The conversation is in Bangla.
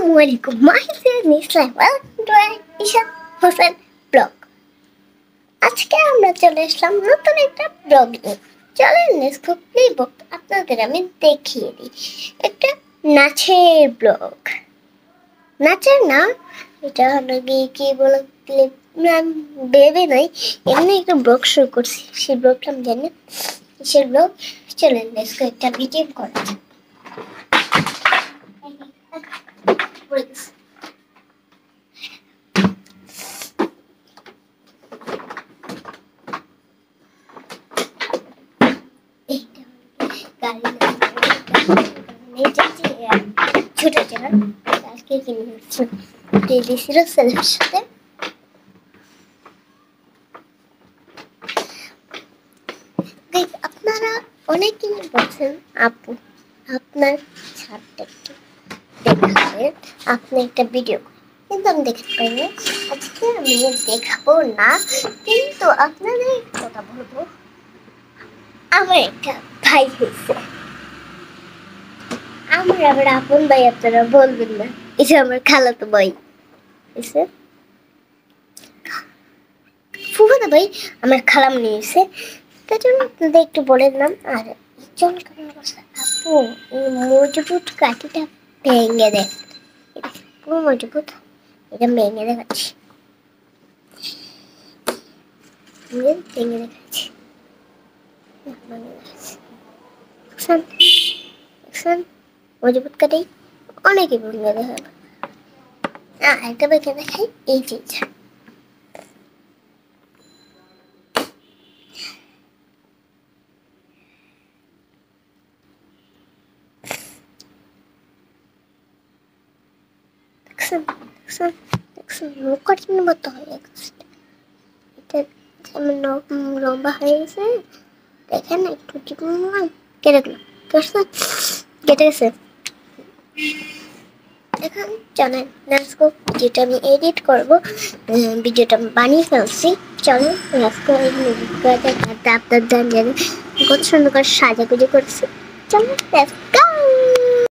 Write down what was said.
আসসালামু আলাইকুম, my name is Isha Hossain blog. আজকে আমরা চলে আসলাম নতুন একটা ব্লগ নিয়ে। চলেন প্লে বুক আপনাদের আমি দেখিয়ে দিই। একটা নাচের ব্লগ, নাচের না, এটা হলো গিয়ে কি বলে ভেবে নাই, এমনি একটা ব্লগ শুরু করছি। সেই ব্লগটা আমি জানি কিসের ব্লগ। চলেন একটা ভিডিও করা যাক। ছোট জায়গা কালকে কিনে দিয়েছিল সেলের সাথে। আপনারা অনেকেই বলছেন আপু আপনার ছাদটা একটু দেখাবেন, আপনি একটা ভিডিও, কিন্তু আমি দেখতে পাইনি। আজকে আমি দেখাবো না, কিন্তু আপনাদের কথা বলবো। আমার একটা ভাই হয়েছে, আমার আবার আপন ভাই আপনারা বলবেন না, এটা আমার খালাতো ভাই হয়েছে। ফুফাতো ভাই আমার খালাম নিয়েছে, তার জন্য আপনাদের একটু বলে দিলাম। আর চল কেমন করছে আপু, এই মজবুত কাঠিটা ভেঙে দেয়, পুরো মজবুত, এটা ভেঙে দেখাচ্ছি, ভেঙে দেখাচ্ছি। মজবুত কাঠি অনেকে ভেঙে দেখাবে। একটা ভেঙে দেখাই, এই জিনিস কঠিন মতো হয়ে গেছে, এটা যেমন লম্বা হয়ে গেছে, দেখেন একটু কেটে গেল, কেটে গেছে। এখন জানেন ভিডিওটা আমি এডিট করবো, ভিডিওটা বানিয়ে ফেলছি। চলো আপনার জানেন কত সুন্দর করে সাজাগুজি করছি। চলো